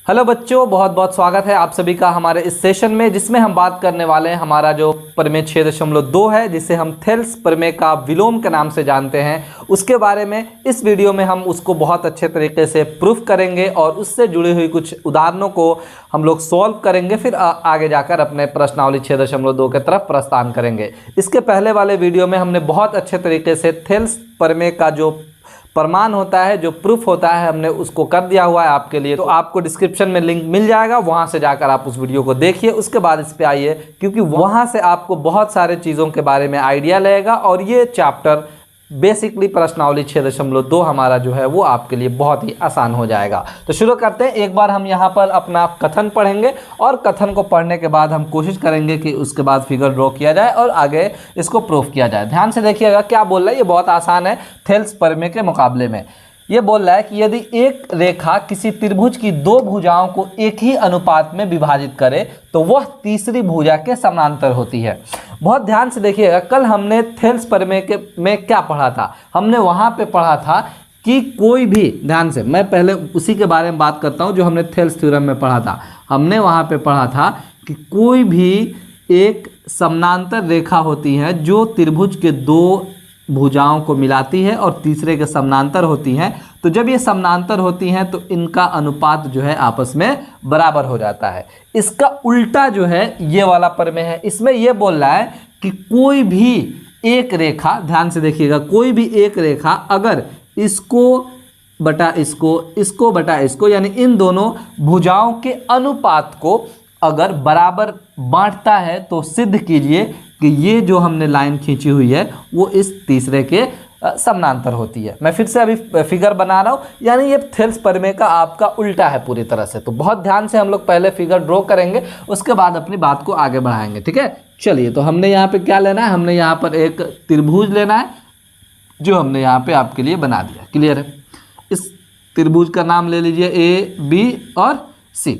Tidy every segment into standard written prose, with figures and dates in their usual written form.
Hello बच्चों, बहुत बहुत स्वागत है आप सभी का हमारे इस सेशन में, जिसमें हम बात करने वाले हैं हमारा जो प्रमेय 6.2 है, जिसे हम थेल्स प्रमेय का विलोम के नाम से जानते हैं, उसके बारे में इस वीडियो में हम उसको बहुत अच्छे तरीके से प्रूफ करेंगे और उससे जुड़ी हुई कुछ उदाहरणों को हम लोग सॉल्व करेंगे। फिर आगे जाकर अपने प्रश्नावली 6.2 की तरफ प्रस्थान करेंगे। इसके पहले वाले वीडियो में हमने बहुत अच्छे तरीके से थेल्स प्रमेय का जो प्रमाण होता है, जो प्रूफ होता है, हमने उसको कर दिया हुआ है आपके लिए। तो आपको डिस्क्रिप्शन में लिंक मिल जाएगा, वहां से जाकर आप उस वीडियो को देखिए, उसके बाद इस पे आइए, क्योंकि वहां से आपको बहुत सारे चीज़ों के बारे में आइडिया लगेगा और ये चैप्टर बेसिकली प्रश्नावली 6.2 हमारा जो है वो आपके लिए बहुत ही आसान हो जाएगा। तो शुरू करते हैं। एक बार हम यहाँ पर अपना कथन पढ़ेंगे और कथन को पढ़ने के बाद हम कोशिश करेंगे कि उसके बाद फिगर ड्रॉ किया जाए और आगे इसको प्रूफ किया जाए। ध्यान से देखिएगा क्या बोल रहा है, ये बहुत आसान है थेल्स प्रमेय के मुकाबले में। ये बोल रहा है कि यदि एक रेखा किसी त्रिभुज की दो भुजाओं को एक ही अनुपात में विभाजित करे तो वह तीसरी भुजा के समानांतर होती है। बहुत ध्यान से देखिएगा, कल हमने थेल्स प्रमेय में क्या पढ़ा था, हमने वहाँ पे पढ़ा था कि कोई भी, ध्यान से मैं पहले उसी के बारे में बात करता हूँ जो हमने थेल्स थ्योरम में पढ़ा था। हमने वहाँ पे पढ़ा था कि कोई भी एक समानांतर रेखा होती है जो त्रिभुज के दो भुजाओं को मिलाती है और तीसरे के समानांतर होती हैं। तो जब ये समानांतर होती हैं तो इनका अनुपात जो है आपस में बराबर हो जाता है। इसका उल्टा जो है ये वाला प्रमेय है, इसमें ये बोल रहा है कि कोई भी एक रेखा, ध्यान से देखिएगा, कोई भी एक रेखा अगर इसको बटा इसको, इसको बटा इसको, यानी इन दोनों भुजाओं के अनुपात को अगर बराबर बांटता है तो सिद्ध कीजिए कि ये जो हमने लाइन खींची हुई है वो इस तीसरे के समानांतर होती है। मैं फिर से अभी फिगर बना रहा हूँ, यानी ये थेल्स प्रमेय का आपका उल्टा है पूरी तरह से। तो बहुत ध्यान से हम लोग पहले फिगर ड्रॉ करेंगे, उसके बाद अपनी बात को आगे बढ़ाएंगे, ठीक है। चलिए, तो हमने यहाँ पे क्या लेना है, हमने यहाँ पर एक त्रिभुज लेना है जो हमने यहाँ पे आपके लिए बना दिया। क्लियर है। इस त्रिभुज का नाम ले लीजिए ए, बी और सी।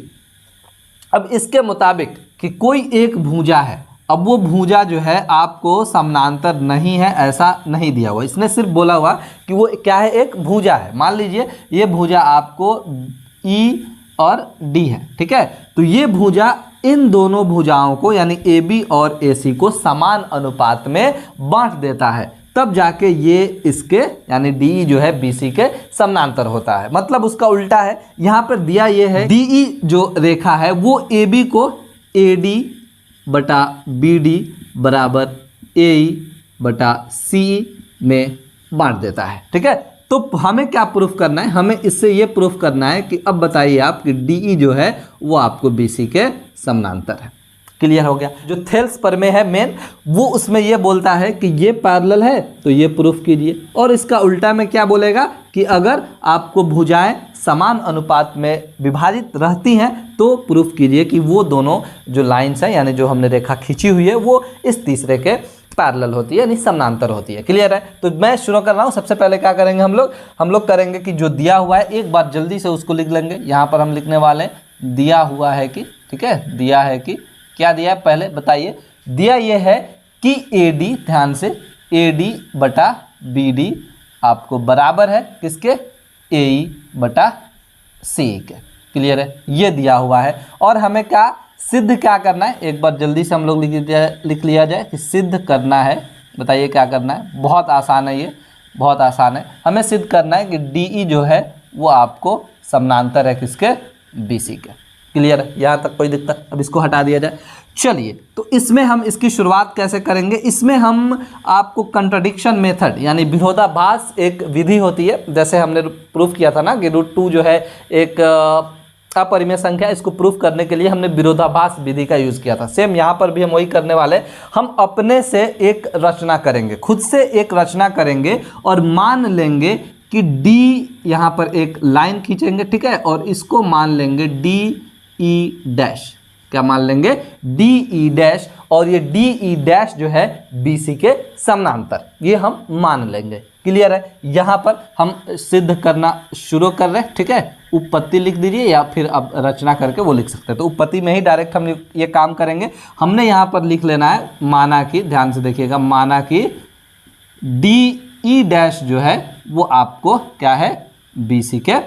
अब इसके मुताबिक कि कोई एक भुजा है, अब वो भुजा जो है आपको समानांतर नहीं है ऐसा नहीं दिया हुआ, इसने सिर्फ बोला हुआ कि वो क्या है, एक भुजा है। मान लीजिए ये भुजा आपको ई और डी है, ठीक है। तो ये भुजा इन दोनों भुजाओं को यानी ए बी और ए सी को समान अनुपात में बांट देता है, तब जाके ये इसके यानी डी जो है बी सी के समानांतर होता है। मतलब उसका उल्टा है। यहाँ पर दिया ये है डी ई जो रेखा है वो ए बी को ए डी बटा बी डी बराबर ए ई बटा सी में बांट देता है, ठीक है। तो हमें क्या प्रूफ करना है, हमें इससे ये प्रूफ करना है कि अब बताइए आप कि डी ई जो है वो आपको बी सी के समानांतर है। क्लियर हो गया। जो थेल्स प्रमेय है मेन, वो उसमें ये बोलता है कि ये पैरेलल है तो ये प्रूफ कीजिए, और इसका उल्टा में क्या बोलेगा कि अगर आपको भुजाएं समान अनुपात में विभाजित रहती हैं तो प्रूफ कीजिए कि वो दोनों जो लाइंस हैं यानी जो हमने रेखा खींची हुई है वो इस तीसरे के पैरेलल होती है यानी समानांतर होती है। क्लियर है। तो मैं शुरू कर रहा हूँ। सबसे पहले क्या करेंगे हम लोग करेंगे कि जो दिया हुआ है एक बार जल्दी से उसको लिख लेंगे। यहाँ पर हम लिखने वाले दिया हुआ है कि, ठीक है, दिया है कि क्या दिया है पहले बताइए। दिया ये है कि ए डी, ध्यान से, ए डी बटा बी डी आपको बराबर है किसके, ए ई बटा सी के। क्लियर है, ये दिया हुआ है। और हमें क्या सिद्ध क्या करना है, एक बार जल्दी से हम लोग लिख लिया जाए कि सिद्ध करना है। बताइए क्या करना है, बहुत आसान है, ये बहुत आसान है। हमें सिद्ध करना है कि डी ई जो है वो आपको समानांतर है किसके, बी सी के। क्लियर है, यहाँ तक कोई दिक्कत। अब इसको हटा दिया जाए। चलिए, तो इसमें हम इसकी शुरुआत कैसे करेंगे, इसमें हम आपको कंट्राडिक्शन मेथड यानी विरोधाभास एक विधि होती है, जैसे हमने प्रूफ किया था ना कि √2 जो है एक अपरिमेय संख्या, इसको प्रूफ करने के लिए हमने विरोधाभास विधि का यूज़ किया था। सेम यहाँ पर भी हम वही करने वाले। हम अपने से एक रचना करेंगे, खुद से एक रचना करेंगे और मान लेंगे कि डी, यहाँ पर एक लाइन खींचेंगे, ठीक है, और इसको मान लेंगे डी ई डैश। क्या मान लेंगे, डी ई डैश, और ये डी ई डैश जो है बी सी के समानांतर, ये हम मान लेंगे। क्लियर है। यहाँ पर हम सिद्ध करना शुरू कर रहे हैं, ठीक है। उपपत्ति लिख दीजिए या फिर अब रचना करके वो लिख सकते हैं। तो उपपत्ति में ही डायरेक्ट हम ये काम करेंगे। हमने यहाँ पर लिख लेना है माना कि, ध्यान से देखिएगा, माना कि डी ई डैश जो है वो आपको क्या है, बी सी के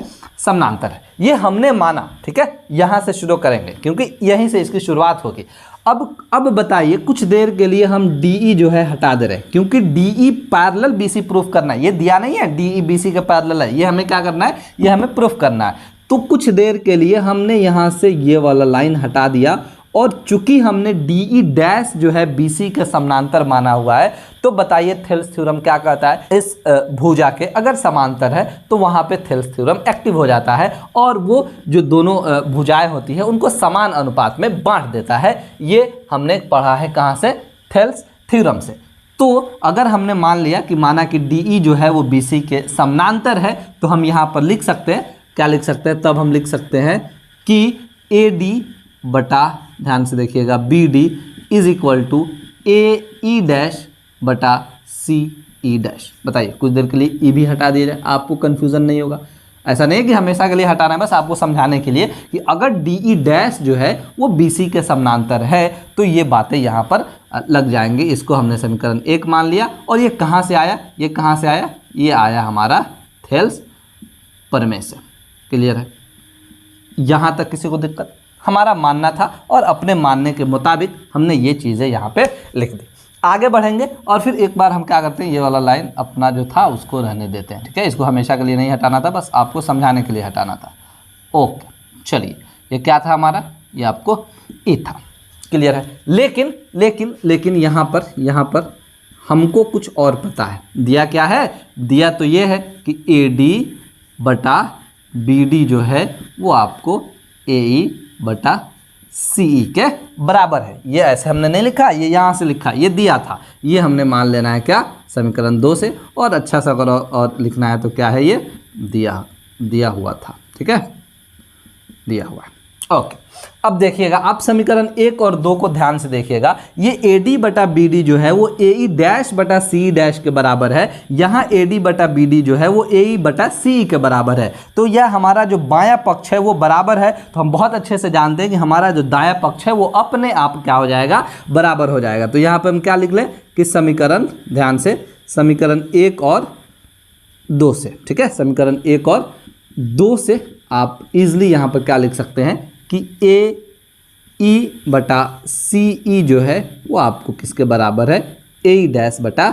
समानांतर है, ये हमने माना। ठीक है, यहाँ से शुरू करेंगे क्योंकि यहीं से इसकी शुरुआत होगी। अब बताइए, कुछ देर के लिए हम DE जो है हटा दे रहे हैं क्योंकि DE पैरेलल BC प्रूफ करना है। ये दिया नहीं है DE BC के पैरेलल है, ये हमें क्या करना है, ये हमें प्रूफ करना है। तो कुछ देर के लिए हमने यहाँ से ये वाला लाइन हटा दिया और चूंकि हमने DE डैश जो है BC के समानांतर माना हुआ है, तो बताइए थेल्स थ्योरम क्या कहता है, इस भुजा के अगर समांतर है तो वहाँ पे थेल्स थ्योरम एक्टिव हो जाता है और वो जो दोनों भुजाएं होती है उनको समान अनुपात में बांट देता है। ये हमने पढ़ा है कहाँ से, थेल्स थ्योरम से। तो अगर हमने मान लिया कि माना कि DE जो है वो BC के समानांतर है, तो हम यहाँ पर लिख सकते हैं, क्या लिख सकते हैं, तब हम लिख सकते हैं कि AD बटा, ध्यान से देखिएगा, BD is equal to AE dash बटा CE डैश। बताइए, कुछ देर के लिए E भी हटा दिया जाए, आपको कन्फ्यूज़न नहीं होगा। ऐसा नहीं है कि हमेशा के लिए हटाना है, बस आपको समझाने के लिए कि अगर DE डैश जो है वो BC के समानांतर है तो ये बातें यहाँ पर लग जाएंगी। इसको हमने समीकरण 1 मान लिया और ये कहाँ से आया, ये कहाँ से आया, ये आया हमारा थेल्स प्रमेय से। क्लियर है, यहाँ तक किसी को दिक्कत? हमारा मानना था और अपने मानने के मुताबिक हमने ये चीज़ें यहाँ पे लिख दी। आगे बढ़ेंगे और फिर एक बार हम क्या करते हैं, ये वाला लाइन अपना जो था उसको रहने देते हैं। ठीक है, इसको हमेशा के लिए नहीं हटाना था, बस आपको समझाने के लिए हटाना था। ओके, चलिए, ये क्या था हमारा, ये आपको E था। क्लियर है, लेकिन यहाँ पर हमको कुछ और पता है। दिया क्या है, दिया तो ये है कि AD बटा BD जो है वो आपको AE बटा CE के बराबर है। ये ऐसे हमने नहीं लिखा, ये यहाँ से लिखा, ये दिया था, ये हमने मान लेना है क्या, समीकरण 2 से। और अच्छा सा अगर और लिखना है तो क्या है, ये दिया हुआ था। ठीक है, दिया हुआ है। ओके, अब देखिएगा, आप समीकरण 1 और 2 को ध्यान से देखिएगा। ये AD बटा BD जो है वो AE डैश बटा CE डैश के बराबर है। यहाँ AD बटा BD जो है वो AE बटा CE के बराबर है। तो यह हमारा जो बायां पक्ष है वो बराबर है। तो हम बहुत अच्छे से जानते हैं कि हमारा जो दायां पक्ष है वो अपने आप क्या हो जाएगा, बराबर हो जाएगा। तो यहाँ पर हम क्या लिख लें कि समीकरण, ध्यान से, समीकरण 1 और 2 से, ठीक है, समीकरण 1 और 2 से आप इजली यहाँ पर क्या लिख सकते हैं कि AE बटा CE जो है वो आपको किसके बराबर है, AE डैश बटा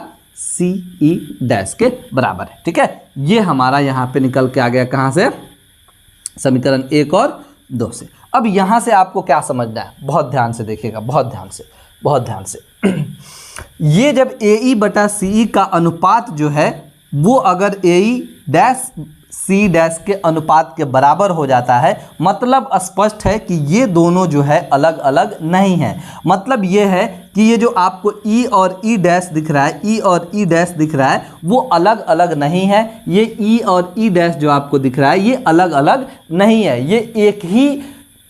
CE डैश के बराबर है। ठीक है, ये हमारा यहाँ पे निकल के आ गया कहाँ से, समीकरण 1 और 2 से। अब यहाँ से आपको क्या समझना है, बहुत ध्यान से देखिएगा, बहुत ध्यान से ये जब AE बटा CE का अनुपात जो है वो अगर AE डैश C डैश के अनुपात के बराबर हो जाता है, मतलब स्पष्ट है कि ये दोनों जो है अलग अलग नहीं है। मतलब ये है कि ये जो आपको E और E डैश दिख रहा है, E और E डैश दिख रहा है, वो अलग अलग नहीं है। ये E और E डैश जो आपको दिख रहा है ये अलग अलग नहीं है, ये एक ही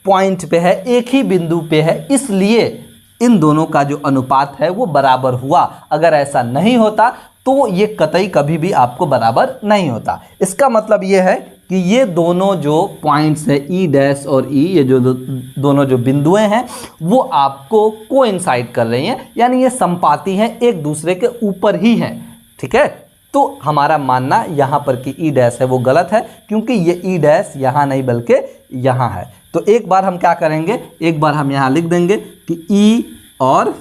पॉइंट पे है, एक ही बिंदु पे है, इसलिए इन दोनों का जो अनुपात है वो बराबर हुआ। अगर ऐसा नहीं होता तो ये कतई कभी भी आपको बराबर नहीं होता। इसका मतलब ये है कि ये दोनों जो पॉइंट्स है E डैश और E, ये जो दोनों जो बिंदुएं हैं वो आपको कोइंसाइड कर रही हैं, यानी ये संपाती हैं, एक दूसरे के ऊपर ही हैं। ठीक है, तो हमारा मानना यहाँ पर कि E डैश है वो गलत है, क्योंकि ये E डैश यहाँ नहीं बल्कि यहाँ है। तो एक बार हम क्या करेंगे, एक बार हम यहाँ लिख देंगे कि E और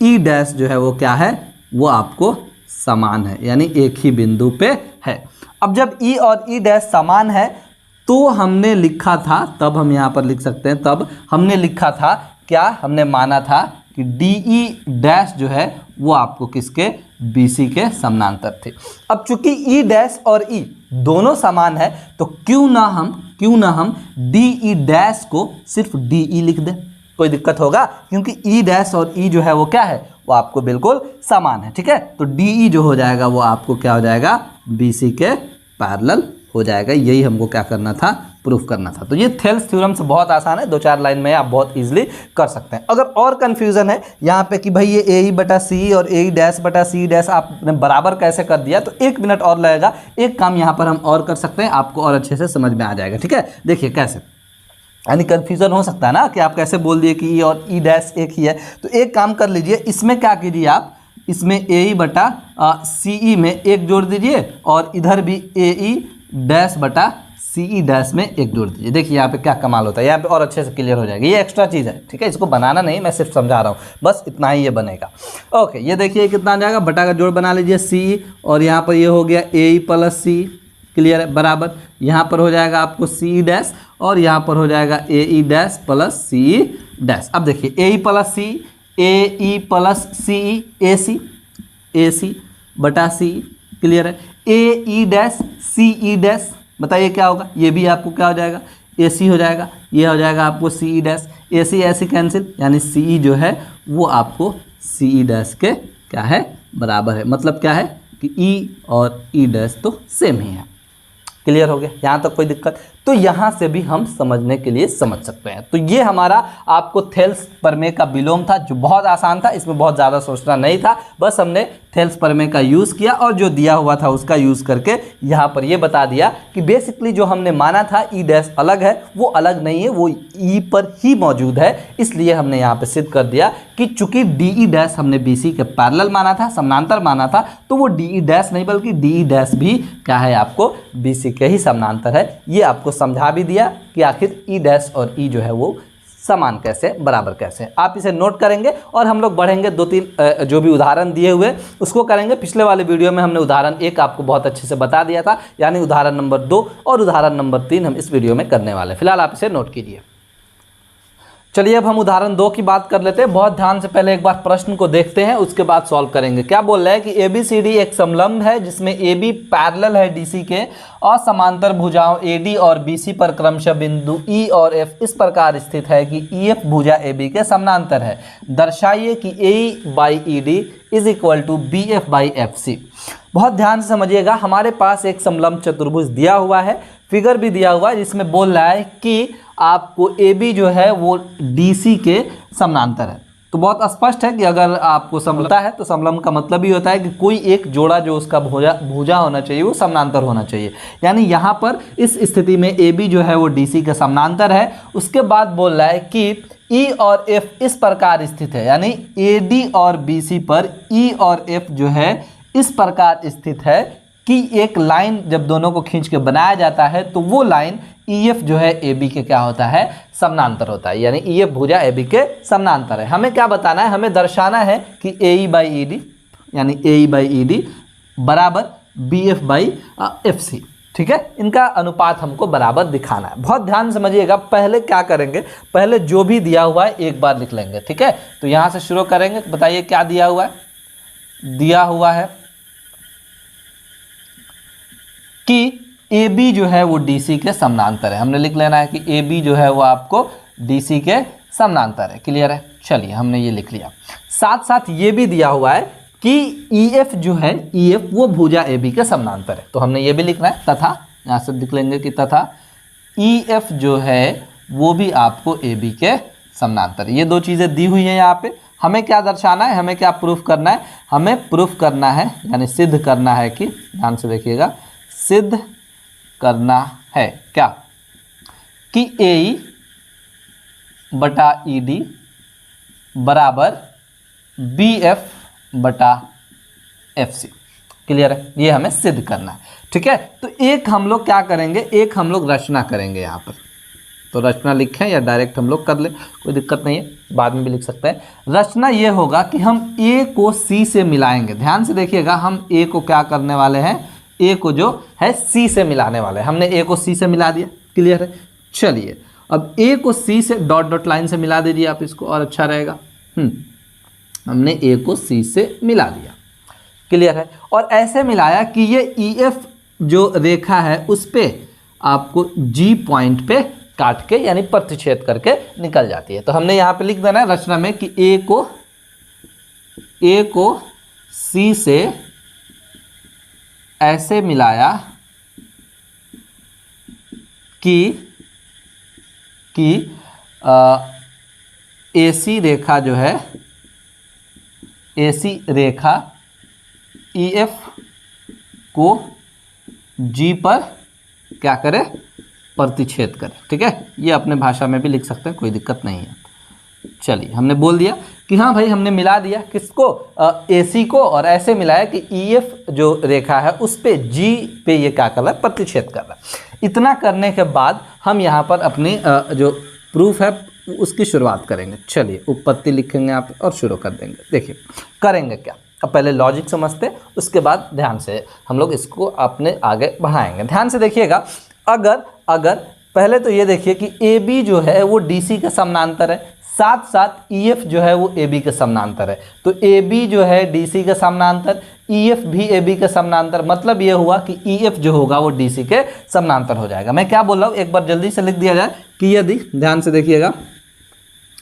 E डैश जो है वो क्या है, वो आपको समान है, यानी एक ही बिंदु पे है। अब जब E और E डैश समान है तो हमने लिखा था, तब हम यहाँ पर लिख सकते हैं, तब हमने लिखा था क्या, हमने माना था कि DE डैश जो है वो आपको किसके, BC के समानांतर थे। अब चूंकि E डैश और E दोनों समान है तो क्यों ना हम DE डैश को सिर्फ DE लिख दें, कोई दिक्कत होगा, क्योंकि E डैश और E जो है वो क्या है, वो आपको बिल्कुल समान है। ठीक है, तो DE जो हो जाएगा वो आपको क्या हो जाएगा, BC के पैरेलल हो जाएगा। यही हमको क्या करना था, प्रूफ करना था। तो ये थेल्स थ्योरम से बहुत आसान है, 2-4 लाइन में आप बहुत इजीली कर सकते हैं। अगर और कन्फ्यूजन है यहाँ पे कि भाई ये AE बटा CE और AE डैश बटा CE डैश आपने बराबर कैसे कर दिया, तो 1 मिनट और लगेगा। एक काम यहाँ पर हम और कर सकते हैं, आपको और अच्छे से समझ में आ जाएगा। ठीक है, देखिए कैसे, यानी कन्फ्यूज़न हो सकता है ना कि आप कैसे बोल दिए कि E और E डैश एक ही है। तो एक काम कर लीजिए, इसमें क्या कीजिए आप, इसमें AE बटा CE में 1 जोड़ दीजिए और इधर भी AE डैश बटा CE डैश में एक जोड़ दीजिए। देखिए यहाँ पे क्या कमाल होता है, यहाँ पे और अच्छे से क्लियर हो जाएगा। ये एक्स्ट्रा चीज़ है, ठीक है, इसको बनाना नहीं, मैं सिर्फ समझा रहा हूँ, बस इतना ही ये बनेगा। ओके, ये देखिए कितना आ जाएगा, बटा का जोड़ बना लीजिए CE, और यहाँ पर ये हो गया AE प्लस CE, क्लियर है, बराबर यहाँ पर हो जाएगा आपको CE डैश, और यहाँ पर हो जाएगा AE dash plus CE dash. अब देखिए AE plus CE, AE plus CE, AC बटा CE, क्लियर है, AE डैश CE डैश, बताइए क्या होगा, ये भी आपको क्या हो जाएगा, AC हो जाएगा, ये हो जाएगा आपको CE डैश, AC ऐसे कैंसिल, यानी CE जो है वो आपको CE डैश के क्या है, बराबर है। मतलब क्या है कि E और E डैश तो सेम ही है। क्लियर हो गया, यहाँ तक कोई दिक्कत? तो यहाँ से भी हम समझने के लिए समझ सकते हैं। तो ये हमारा आपको थेल्स प्रमेय का विलोम था, जो बहुत आसान था, इसमें बहुत ज़्यादा सोचना नहीं था, बस हमने थेल्स प्रमेय का यूज़ किया और जो दिया हुआ था उसका यूज़ करके यहाँ पर ये बता दिया कि बेसिकली जो हमने माना था E डैश अलग है, वो अलग नहीं है, वो E पर ही मौजूद है। इसलिए हमने यहाँ पर सिद्ध कर दिया कि चूंकि DE डैश हमने BC के पैरेलल माना था, समानांतर माना था, तो वो DE डैश नहीं बल्कि DE डैश भी क्या है, आपको BC के ही समानांतर है। ये आपको समझा भी दिया कि आखिर E डैश और E जो है वो समान कैसे, बराबर कैसे। आप इसे नोट करेंगे और हम लोग बढ़ेंगे, 2-3 जो भी उदाहरण दिए हुए उसको करेंगे। पिछले वाले वीडियो में हमने उदाहरण 1 आपको बहुत अच्छे से बता दिया था, यानी उदाहरण नंबर 2 और उदाहरण नंबर 3 हम इस वीडियो में करने वाले हैं। फिलहाल आप इसे नोट कीजिए। चलिए अब हम उदाहरण 2 की बात कर लेते हैं। बहुत ध्यान से पहले एक बार प्रश्न को देखते हैं, उसके बाद सॉल्व करेंगे। क्या बोल रहा है कि ABCD एक समलंब है जिसमें AB पैरेलल है DC के, और समांतर भुजाओं AD और BC पर क्रमशः बिंदु E और F इस प्रकार स्थित है कि EF भुजा AB के समानांतर है। दर्शाइए कि AE by ED is equal to BF by FC। बहुत ध्यान से समझिएगा, हमारे पास एक समलंब चतुर्भुज दिया हुआ है, फिगर भी दिया हुआ है, जिसमें बोल रहा है कि आपको AB जो है वो DC के समानांतर है। तो बहुत स्पष्ट है कि अगर आपको समलंब है तो समलंब का मतलब ही होता है कि कोई एक जोड़ा जो उसका भुजा होना चाहिए वो समानांतर होना चाहिए। यानी यहाँ पर इस स्थिति में AB जो है वो DC के समानांतर है। उसके बाद बोल रहा है कि E और F इस प्रकार स्थित है, यानी AD और BC पर E और F जो है इस प्रकार स्थित है कि एक लाइन जब दोनों को खींच के बनाया जाता है तो वो लाइन EF जो है AB के क्या होता है, समानांतर होता है। यानी EF भुजा AB के समानांतर है। हमें क्या बताना है, हमें दर्शाना है कि AE बाई ED यानी AE बाई ED बराबर BF बाई FC, ठीक है, इनका अनुपात हमको बराबर दिखाना है। बहुत ध्यान समझिएगा, पहले क्या करेंगे, पहले जो भी दिया हुआ है एक बार लिख लेंगे, ठीक है। तो यहाँ से शुरू करेंगे, तो बताइए क्या दिया हुआ है। दिया हुआ है कि AB जो है वो DC के समानांतर है। हमने लिख लेना है कि AB जो है वो आपको DC के समानांतर है। क्लियर है, चलिए हमने ये लिख लिया। साथ साथ ये भी दिया हुआ है कि EF जो है, EF वो भुजा AB के समानांतर है। तो हमने ये भी लिखना है, तथा यहाँ से लिख लेंगे कि तथा EF जो है वो भी आपको AB के समानांतर है। ये दो चीज़ें दी हुई हैं यहाँ पे। हमें क्या दर्शाना है, हमें क्या प्रूफ करना है, हमें प्रूफ करना है यानी सिद्ध करना है कि, ध्यान से देखिएगा, सिद्ध करना है क्या कि AE बटा ED बराबर BF बटा FC। क्लियर है, ये हमें सिद्ध करना है, ठीक है। तो एक हम लोग क्या करेंगे, एक हम लोग रचना करेंगे यहाँ पर। तो रचना लिखें या डायरेक्ट हम लोग कर लें, कोई दिक्कत नहीं है, बाद में भी लिख सकते हैं। रचना ये होगा कि हम A को C से मिलाएंगे। ध्यान से देखिएगा, हम A को क्या करने वाले हैं, A को जो है C से मिलाने वाले हैं। हमने A को C से मिला दिया, क्लियर है। चलिए अब A को C से डॉट डॉट लाइन से मिला दीजिए आप इसको, और अच्छा रहेगा। हमने A को C से मिला दिया, क्लियर है। और ऐसे मिलाया कि ये EF जो रेखा है उस पे आपको G पॉइंट पे काट के यानी प्रतिच्छेद करके निकल जाती है। तो हमने यहाँ पे लिख देना है रचना में कि A को C से ऐसे मिलाया कि AC रेखा जो है, AC रेखा EF को G पर क्या करे, प्रतिच्छेद करे, ठीक है। ये अपने भाषा में भी लिख सकते हैं, कोई दिक्कत नहीं है। चलिए हमने बोल दिया कि हाँ भाई हमने मिला दिया किसको, AC को, और ऐसे मिलाया कि EF जो रेखा है उस पे G पे ये क्या कर रहा है, प्रतिच्छेद कर रहा है। इतना करने के बाद हम यहाँ पर अपनी जो प्रूफ है उसकी शुरुआत करेंगे। चलिए उत्पत्ति लिखेंगे यहाँ पे और शुरू कर देंगे। देखिए करेंगे क्या, अब पहले लॉजिक समझते, उसके बाद ध्यान से हम लोग इसको अपने आगे बढ़ाएंगे। ध्यान से देखिएगा, अगर पहले तो ये देखिए कि AB जो है वो DC के समानांतर है, साथ साथ EF जो है वो AB के समानांतर है। तो AB जो है DC के समानांतर, EF भी AB के समानांतर, मतलब ये हुआ कि EF जो होगा वो DC के समानांतर हो जाएगा। मैं क्या बोल रहा हूँ एक बार जल्दी से लिख दिया जाए कि यदि, ध्यान से देखिएगा,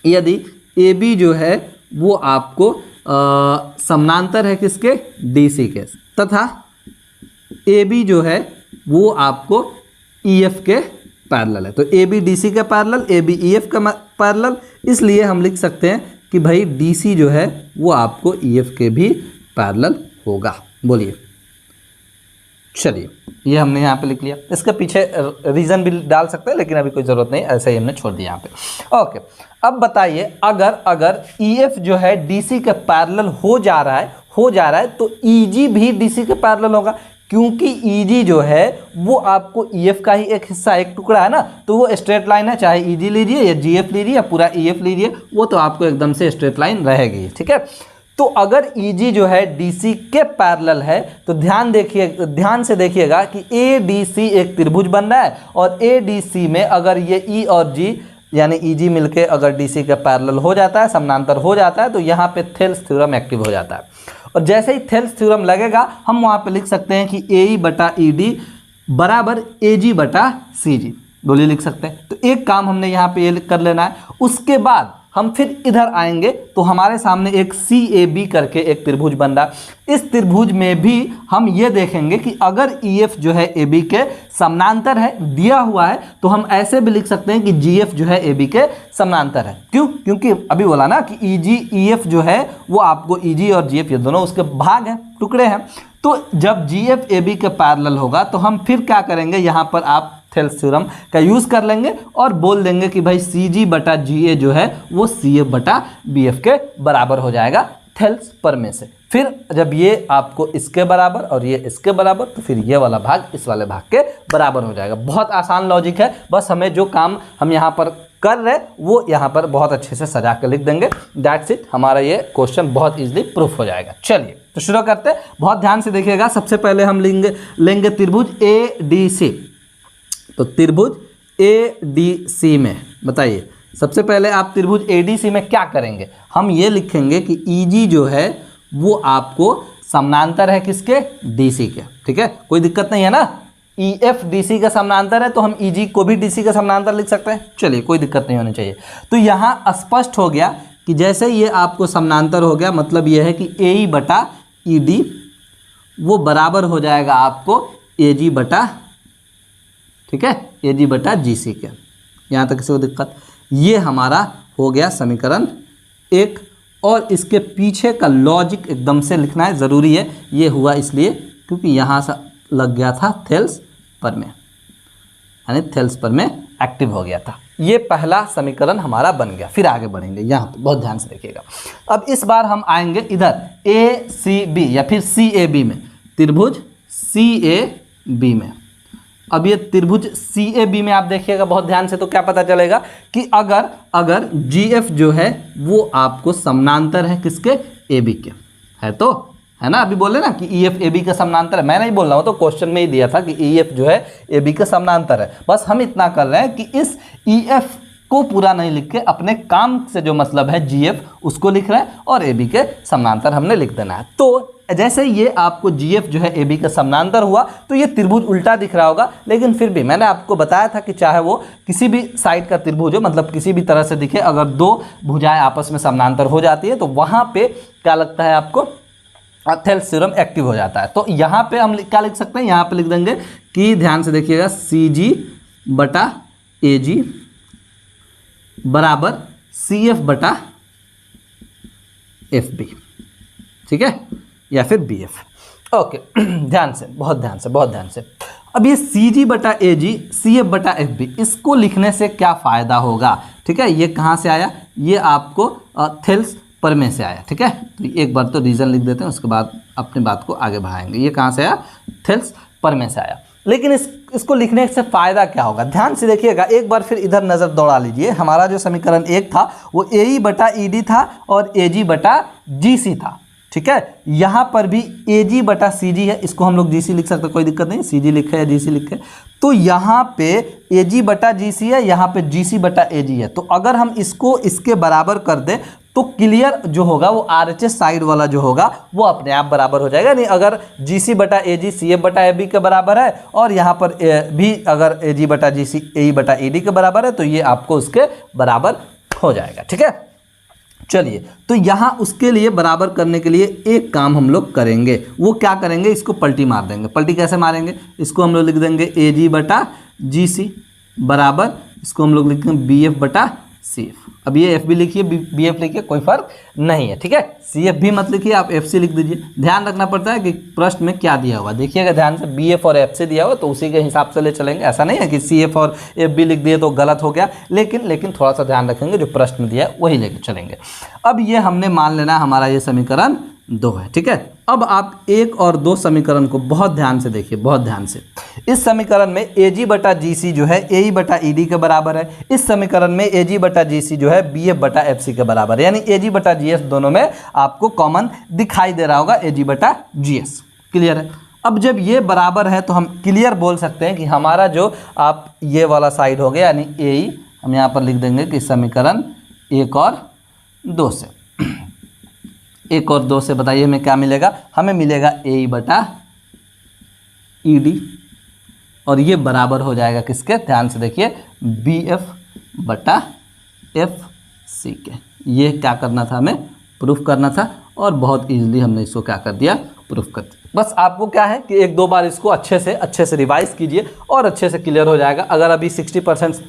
यदि AB जो है वो आपको समानांतर है किसके, DC के, तथा AB जो है वो आपको EF के पैरेलल है। तो AB DC के पैरेलल, AB EF का पैरेलल, इसलिए हम लिख सकते हैं कि भाई DC जो है वो आपको EF के भी पैरेलल होगा। बोलिए, चलिए ये हमने यहाँ पे लिख लिया। इसके पीछे रीज़न भी डाल सकते हैं लेकिन अभी कोई ज़रूरत नहीं, ऐसे ही हमने छोड़ दिया यहाँ पे। ओके, अब बताइए अगर EF जो है DC के पैरेलल हो जा रहा है तो EG भी DC के पैरेलल होगा, क्योंकि EG जो है वो आपको EF का ही एक हिस्सा, एक टुकड़ा है ना, तो वो स्ट्रेट लाइन है, चाहे EG लीजिए या GF लीजिए या पूरा EF लीजिए, वो तो आपको एकदम से स्ट्रेट लाइन रहेगी। ठीक है, तो अगर EG जो है DC के पैरेलल है तो ध्यान से देखिएगा कि ADC एक त्रिभुज बन रहा है, और ADC में अगर ये E और G यानी EG मिलके अगर DC के पैरेलल हो जाता है, समानांतर हो जाता है, तो यहाँ पे थेल्स थ्योरम एक्टिव हो जाता है। और जैसे ही थेल्स थ्योरम लगेगा हम वहाँ पे लिख सकते हैं कि AE बटा ED बराबर AG बटा CG, बोलिए लिख सकते हैं। तो एक काम हमने यहाँ पे ये कर लेना है। उसके बाद हम फिर इधर आएंगे तो हमारे सामने एक CAB करके एक त्रिभुज बन रहा है। इस त्रिभुज में भी हम ये देखेंगे कि अगर EF जो है AB के समानांतर है, दिया हुआ है, तो हम ऐसे भी लिख सकते हैं कि GF जो है AB के समानांतर है। क्यों? क्योंकि अभी बोला ना कि EF जो है वो आपको EG और GF ये दोनों उसके भाग हैं, टुकड़े हैं। तो जब GF AB के पैरेलल होगा तो हम फिर क्या करेंगे, यहाँ पर आप थेल्स थ्योरम का यूज़ कर लेंगे और बोल देंगे कि भाई CG बटा GA जो है वो CF बटा BF के बराबर हो जाएगा थेल्स प्रमेय से। फिर जब ये आपको इसके बराबर और ये इसके बराबर, तो फिर ये वाला भाग इस वाले भाग के बराबर हो जाएगा। बहुत आसान लॉजिक है, बस हमें जो काम हम यहाँ पर कर रहे वो यहाँ पर बहुत अच्छे से सजा के लिख देंगे। दैट्स इट, हमारा ये क्वेश्चन बहुत इजीली प्रूफ हो जाएगा। चलिए तो शुरू करते हैं, बहुत ध्यान से देखिएगा। सबसे पहले हम लेंगे त्रिभुज ADC। तो त्रिभुज ADC में बताइए, सबसे पहले आप त्रिभुज ADC में क्या करेंगे, हम ये लिखेंगे कि EG जो है वो आपको समानांतर है किसके, DC के। ठीक है, कोई दिक्कत नहीं है ना। EF DC का समानांतर है तो हम EG को भी DC का समानांतर लिख सकते हैं। चलिए कोई दिक्कत नहीं होनी चाहिए। तो यहाँ स्पष्ट हो गया कि जैसे ये आपको समानांतर हो गया, मतलब ये है कि AE बटा ED वो बराबर हो जाएगा आपको AG बटा, ठीक है, AG बटा GC के। यहाँ तक किसी को दिक्कत, ये हमारा हो गया समीकरण 1। और इसके पीछे का लॉजिक एकदम से लिखना है, ज़रूरी है। ये हुआ इसलिए क्योंकि यहाँ से लग गया था थेल्स प्रमेय, यानी थेल्स प्रमेय एक्टिव हो गया था। ये पहला समीकरण हमारा बन गया। फिर आगे बढ़ेंगे, यहाँ पे बहुत ध्यान से देखिएगा। अब इस बार हम आएंगे इधर ACB या फिर CAB में, त्रिभुज CAB में। अब ये त्रिभुज CAB में आप देखिएगा बहुत ध्यान से, तो क्या पता चलेगा कि अगर GF जो है वो आपको समानांतर है किसके, AB के, है तो, है ना। अभी बोले ना कि EF AB का समानांतर है, मैं नहीं बोल रहा हूँ, तो क्वेश्चन में ही दिया था कि EF जो है AB का समानांतर है। बस हम इतना कर रहे हैं कि इस EF को पूरा नहीं लिख के अपने काम से जो मतलब है GF उसको लिख रहे हैं और AB के समानांतर हमने लिख देना है। तो जैसे ये आपको GF जो है AB का समानांतर हुआ तो ये त्रिभुज उल्टा दिख रहा होगा, लेकिन फिर भी मैंने आपको बताया था कि चाहे वो किसी भी साइड का त्रिभुज हो, मतलब किसी भी तरह से दिखे, अगर दो भुजाएं आपस में समानांतर हो जाती है तो वहाँ पे क्या लगता है आपको, थेल्स थ्योरम एक्टिव हो जाता है। तो यहाँ पे हम क्या लिख सकते हैं, यहाँ पे लिख देंगे कि ध्यान से देखिएगा CG बटा AG बराबर CF बटा FB, ठीक है, या फिर BF। ओके, ध्यान से, बहुत ध्यान से। अब ये CG बटा AG CF बटा FB, इसको लिखने से क्या फ़ायदा होगा, ठीक है। ये कहाँ से आया, ये आपको थेल्स प्रमेय से आया। ठीक है, तो एक बार तो रीजन लिख देते हैं, उसके बाद अपनी बात को आगे बढ़ाएंगे। ये कहाँ से आया? थेल्स प्रमेय से आया। लेकिन इसको लिखने से फ़ायदा क्या होगा? ध्यान से देखिएगा, एक बार फिर इधर नज़र दौड़ा लीजिए। हमारा जो समीकरण 1 था वो AE/ED था और AG/GC था। ठीक है, यहाँ पर भी AG/CG है, इसको हम लोग GC लिख सकते हैं, कोई दिक्कत नहीं, CG लिखे या GC लिखे। तो यहाँ पे AG/GC है, यहाँ पे GC/AG है। तो अगर हम इसको इसके बराबर कर दें तो क्लियर जो होगा वो RHS साइड वाला जो होगा वो अपने आप बराबर हो जाएगा। नहीं, अगर GC/AG CF/AB के बराबर है और यहाँ पर भी अगर AG/GC AE/ED के बराबर है तो ये आपको उसके बराबर हो जाएगा। ठीक है, चलिए, तो यहाँ उसके लिए बराबर करने के लिए एक काम हम लोग करेंगे। वो क्या करेंगे? इसको पलटी मार देंगे। पलटी कैसे मारेंगे? इसको हम लोग लिख देंगे AG/GC बराबर, इसको हम लोग लिखेंगे BF/CF। अब ये F भी लिखिए, BF लिखिए, कोई फर्क नहीं है। ठीक है, CF भी मत लिखिए, आप FC लिख दीजिए। ध्यान रखना पड़ता है कि प्रश्न में क्या दिया हुआ, देखिएगा ध्यान से, BF और FC दिया हुआ तो उसी के हिसाब से ले चलेंगे। ऐसा नहीं है कि CF और FB लिख दिए तो गलत हो गया, लेकिन थोड़ा सा ध्यान रखेंगे, जो प्रश्न में दिया है वही लेके चलेंगे। अब ये हमने मान लेना हमारा ये समीकरण 2 है। ठीक है, अब आप 1 और 2 समीकरण को बहुत ध्यान से देखिए, बहुत ध्यान से। इस समीकरण में AG/GC जो है AE/ED के बराबर है। इस समीकरण में AG/GC जो है BF/FC के बराबर है, यानी AG/GS दोनों में आपको कॉमन दिखाई दे रहा होगा, AG/GS। क्लियर है? अब जब ये बराबर है तो हम क्लियर बोल सकते हैं कि हमारा जो आप ये वाला साइड हो गया, यानी AE, हम यहाँ पर लिख देंगे कि समीकरण 1 और 2 से 1 और 2 से बताइए हमें क्या मिलेगा? हमें मिलेगा AE/ED और ये बराबर हो जाएगा किसके? ध्यान से देखिए, BF/FC के। ये क्या करना था? हमें प्रूफ करना था और बहुत इजीली हमने इसको क्या कर दिया? प्रूफ कर दिया। बस आपको क्या है कि 1-2 बार इसको अच्छे से रिवाइज कीजिए और अच्छे से क्लियर हो जाएगा। अगर अभी 60%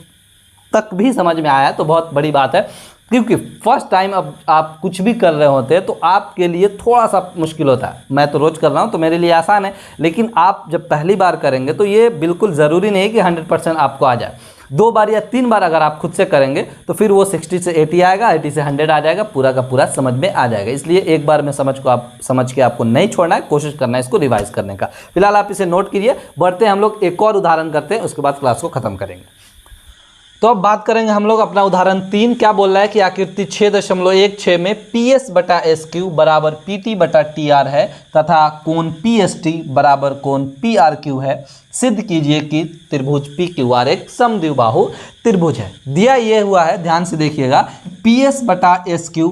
तक भी समझ में आया तो बहुत बड़ी बात है, क्योंकि फर्स्ट टाइम अब आप कुछ भी कर रहे होते हैं तो आपके लिए थोड़ा सा मुश्किल होता है। मैं तो रोज़ कर रहा हूँ तो मेरे लिए आसान है, लेकिन आप जब पहली बार करेंगे तो ये बिल्कुल ज़रूरी नहीं है कि 100% आपको आ जाए। 2 बार या 3 बार अगर आप खुद से करेंगे तो फिर वो 60 से 80 आएगा, 80 से 100 आ जाएगा, पूरा का पूरा समझ में आ जाएगा। इसलिए एक बार में समझ के आपको नहीं छोड़ना है, कोशिश करना है इसको रिवाइज करने का। फिलहाल आप इसे नोट कीजिए। बढ़ते हैं हम लोग, एक और उदाहरण करते हैं, उसके बाद क्लास को ख़त्म करेंगे। तो अब बात करेंगे हम लोग अपना उदाहरण 3। क्या बोल रहा है कि आकृति 6.16 में PS/SQ बराबर PT/TR है तथा कोण PST बराबर कोण PRQ है। सिद्ध कीजिए कि त्रिभुज PQR एक समद्विबाहु त्रिभुज है। दिया ये हुआ है, ध्यान से देखिएगा, PS/SQ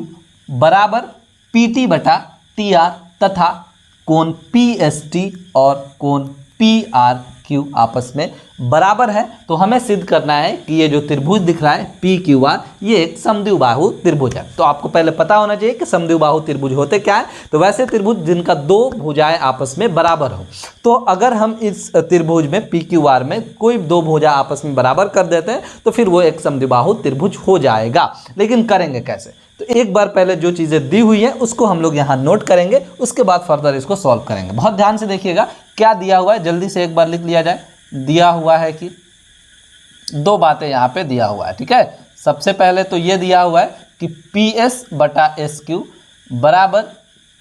बराबर PT/TR तथा कोण PST और कोण PRQ आपस में बराबर है। तो हमें सिद्ध करना है कि ये जो त्रिभुज दिख रहा है PQR ये एक समद्विबाहु त्रिभुज है। तो आपको पहले पता होना चाहिए कि समद्विबाहु त्रिभुज होते क्या है। तो वैसे त्रिभुज जिनका 2 भुजाएं आपस में बराबर हो, तो अगर हम इस त्रिभुज में PQR में कोई 2 भुजा आपस में बराबर कर देते हैं तो फिर वो एक समद्विबाहु त्रिभुज हो जाएगा। लेकिन करेंगे कैसे? तो एक बार पहले जो चीज़ें दी हुई हैं उसको हम लोग यहाँ नोट करेंगे, उसके बाद फर्दर इसको सॉल्व करेंगे। बहुत ध्यान से देखिएगा क्या दिया हुआ है, जल्दी से एक बार लिख लिया जाए। दिया हुआ है कि 2 बातें यहाँ पे दिया हुआ है। ठीक है, सबसे पहले तो ये दिया हुआ है कि PS/SQ बराबर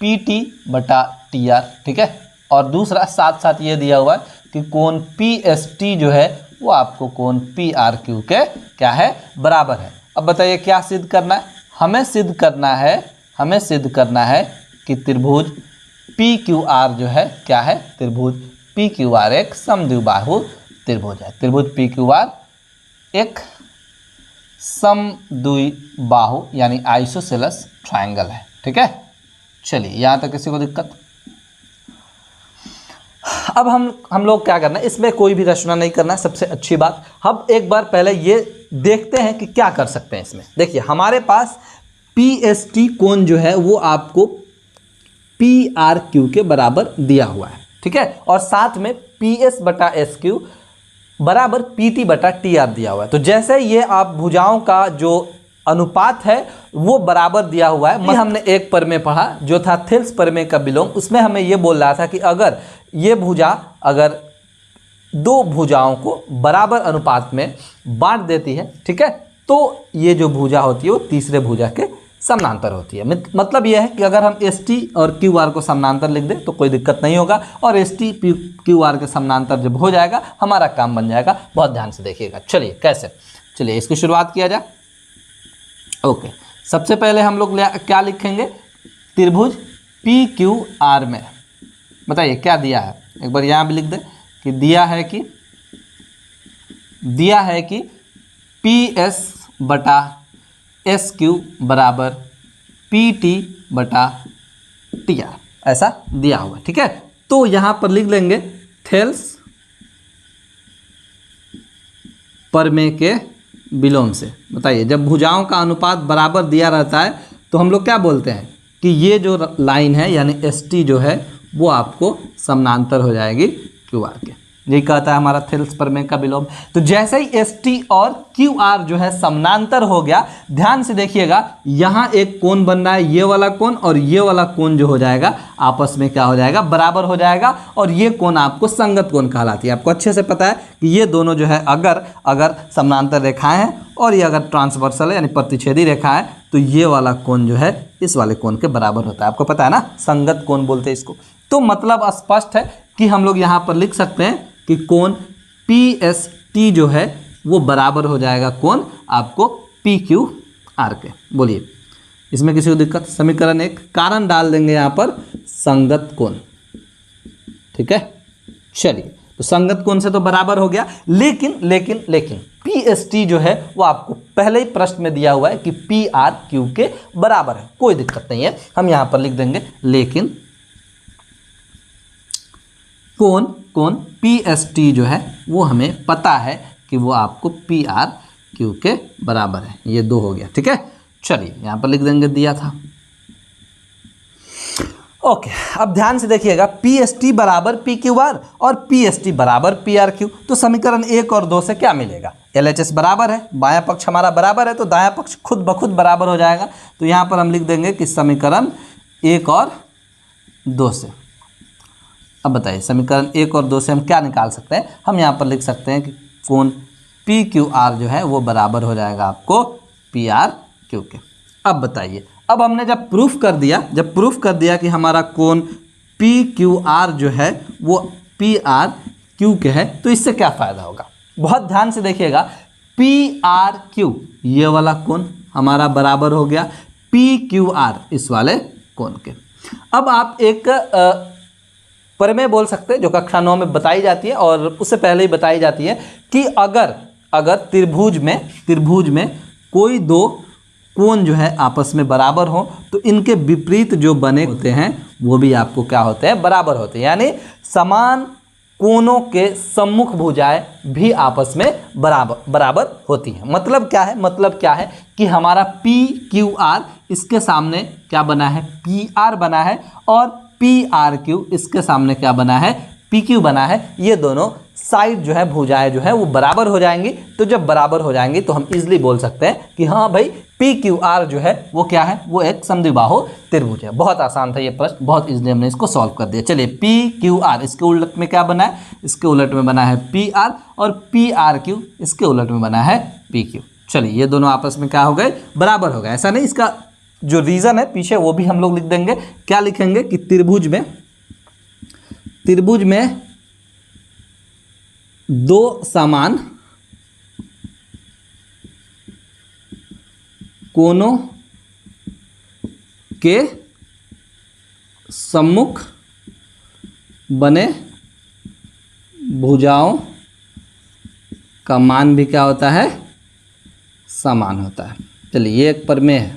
PT/TR। ठीक है, और दूसरा साथ साथ ये दिया हुआ है कि कोण PST जो है वो आपको कोण PRQ के क्या है? बराबर है। अब बताइए क्या सिद्ध करना है? हमें सिद्ध करना है कि त्रिभुज PQR जो है क्या है? त्रिभुज PQR एक समद्विबाहु त्रिभुज है। त्रिभुज PQR एक समद्विबाहु यानी आइसोसेलेस ट्रायंगल है। ठीक है, चलिए यहाँ तक किसी को दिक्कत? अब हम लोग क्या करना है, इसमें कोई भी रचना नहीं करना है, सबसे अच्छी बात। हम एक बार पहले ये देखते हैं कि क्या कर सकते हैं इसमें। देखिए हमारे पास PST कोण जो है वो आपको PRQ के बराबर दिया हुआ है। ठीक है, और साथ में PS/SQ बराबर PT/TR दिया हुआ है। तो जैसे ये आप भुजाओं का जो अनुपात है वो बराबर दिया हुआ है। हमने एक प्रमेय पढ़ा जो था थेल्स प्रमेय का विलोम, उसमें हमें ये बोल रहा था कि अगर ये भुजा अगर 2 भुजाओं को बराबर अनुपात में बांट देती है, ठीक है, तो ये जो भुजा होती है वो तीसरे भुजा के समानांतर होती है। मतलब यह है कि अगर हम एस टी और क्यू आर को समानांतर लिख दें तो कोई दिक्कत नहीं होगा, और एस टी क्यू आर के समानांतर जब हो जाएगा हमारा काम बन जाएगा। बहुत ध्यान से देखिएगा। चलिए कैसे, चलिए इसकी शुरुआत किया जाए। ओके, सबसे पहले हम लोग क्या लिखेंगे, त्रिभुज पी क्यू आर में बताइए क्या दिया है। एक बार यहाँ भी लिख दें कि दिया है कि पी एस बटा एस क्यू बराबर पी टी बटा टी आर, ऐसा दिया हुआ है। ठीक है, तो यहां पर लिख लेंगे थेल्स प्रमेय के विलोम से। बताइए, जब भुजाओं का अनुपात बराबर दिया रहता है तो हम लोग क्या बोलते हैं कि ये जो लाइन है यानी एस टी जो है वो आपको समानांतर हो जाएगी क्यू आर के। यही कहता है हमारा थेल्स प्रमेय का विलोम। तो जैसे ही एस टी और क्यू आर जो है समानांतर हो गया, ध्यान से देखिएगा, यहाँ एक कोण बन रहा है, ये वाला कोण और ये वाला कोण जो हो जाएगा आपस में क्या हो जाएगा, बराबर हो जाएगा। और ये कोण आपको संगत कोण कहलाती है। आपको अच्छे से पता है कि ये दोनों जो है अगर समानांतर रेखाएं हैं और ये अगर ट्रांसवर्सल है यानी प्रतिच्छेदी रेखा है, तो ये वाला कोण जो है इस वाले कोण के बराबर होता है। आपको पता है ना, संगत कोण बोलते हैं इसको। तो मतलब स्पष्ट है कि हम लोग यहाँ पर लिख सकते हैं कि कोण पी एस टी जो है वो बराबर हो जाएगा कोण आपको पी क्यू आर के। बोलिए, इसमें किसी को दिक्कत? समीकरण एक कारण डाल देंगे यहाँ पर संगत कोण। ठीक है, चलिए, तो संगत कोण से तो बराबर हो गया, लेकिन पी एस टी जो है वो आपको पहले ही प्रश्न में दिया हुआ है कि पी आर क्यू के बराबर है। कोई दिक्कत नहीं है, हम यहाँ पर लिख देंगे लेकिन कोण पी एस टी जो है वो हमें पता है कि वो आपको पी आर क्यू के बराबर है। ये दो हो गया। ठीक है, चलिए यहाँ पर लिख देंगे दिया था। ओके, अब ध्यान से देखिएगा, पी एस टी बराबर पी क्यू आर और पी एस टी बराबर पी आर क्यू। तो समीकरण 1 और 2 से क्या मिलेगा, एल एच एस बराबर है, बायां पक्ष हमारा बराबर है तो दायां पक्ष खुद ब खुद बराबर हो जाएगा। तो यहाँ पर हम लिख देंगे कि समीकरण 1 और 2 से। अब बताइए, समीकरण 1 और 2 से हम क्या निकाल सकते हैं? हम यहाँ पर लिख सकते हैं कि कोण पी क्यू आर जो है वो बराबर हो जाएगा आपको पी आर क्यू के। अब बताइए, अब हमने जब प्रूफ कर दिया कि हमारा कोण पी क्यू आर जो है वो पी आर क्यू के है, तो इससे क्या फ़ायदा होगा? बहुत ध्यान से देखिएगा, पी आर क्यू ये वाला कोण हमारा बराबर हो गया पी क्यू आर इस वाले कोण के। अब आप एक प्रमेय बोल सकते हैं जो कक्षा 9 में बताई जाती है और उससे पहले ही बताई जाती है कि अगर त्रिभुज में कोई दो कोण जो है आपस में बराबर हो तो इनके विपरीत जो बने होते हैं वो भी आपको क्या होते हैं, बराबर होते हैं। यानी समान कोणों के सम्मुख भुजाएं भी आपस में बराबर होती हैं। मतलब क्या है कि हमारा पी क्यू आर इसके सामने क्या बना है, पी आर बना है, और पी आर क्यू इसके सामने क्या बना है, पी क्यू बना है। ये दोनों साइड जो है भुजाएं जो है वो बराबर हो जाएंगी। तो जब बराबर हो जाएंगी तो हम इजीली बोल सकते हैं कि हाँ भाई पी क्यू आर जो है वो क्या है, वो एक समद्विबाहु त्रिभुज है। बहुत आसान था ये प्रश्न, बहुत इजीली हमने इसको सॉल्व कर दिया। चलिए, पी क्यू आर इसके उलट में क्या बना है, इसके उलट में बना है पी आर, और पी आर क्यू इसके उलट में बना है पी क्यू। चलिए, ये दोनों आपस में क्या हो गए, बराबर हो गए। ऐसा नहीं, इसका जो रीज़न है पीछे वो भी हम लोग लिख देंगे। क्या लिखेंगे कि त्रिभुज में दो समान कोणों के सम्मुख बने भुजाओं का मान भी क्या होता है, समान होता है। चलिए, ये एक प्रमेय है,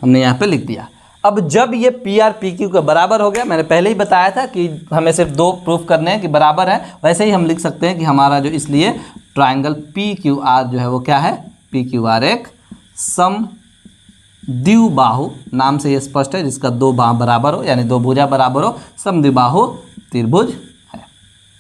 हमने यहाँ पे लिख दिया। अब जब ये पी आर पी क्यू के बराबर हो गया, मैंने पहले ही बताया था कि हमें सिर्फ दो प्रूफ करने हैं कि बराबर है, वैसे ही हम लिख सकते हैं कि हमारा जो इसलिए ट्रायंगल पी क्यू आर जो है वो क्या है, पी क्यू आर एक समद्विबाहु, नाम से ये स्पष्ट है, जिसका दो बाह बराबर हो यानी दो भुजा बराबर हो, समद्विबाहु त्रिभुज है।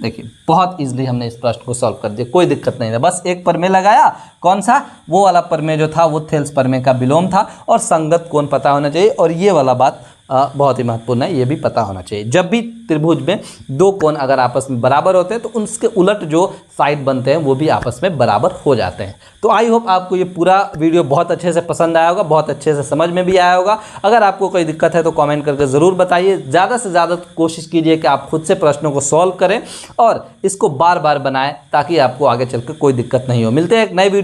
देखिए, बहुत इजीली हमने इस प्रश्न को सॉल्व कर दिया, कोई दिक्कत नहीं है। बस एक प्रमेय लगाया, कौन सा, वो वाला प्रमेय जो था वो थेल्स प्रमेय का विलोम था, और संगत कोण पता होना चाहिए, और ये वाला बात बहुत ही महत्वपूर्ण है, ये भी पता होना चाहिए। जब भी त्रिभुज में दो कोण अगर आपस में बराबर होते हैं तो उनके उलट जो साइड बनते हैं वो भी आपस में बराबर हो जाते हैं। तो आई होप आपको ये पूरा वीडियो बहुत अच्छे से पसंद आया होगा, बहुत अच्छे से समझ में भी आया होगा। अगर आपको कोई दिक्कत है तो कमेंट करके ज़रूर बताइए। ज़्यादा से ज़्यादा कोशिश कीजिए कि आप खुद से प्रश्नों को सॉल्व करें और इसको बार बार बनाएं ताकि आपको आगे चल कर कोई दिक्कत नहीं हो। मिलते हैं एक नई वीडियो।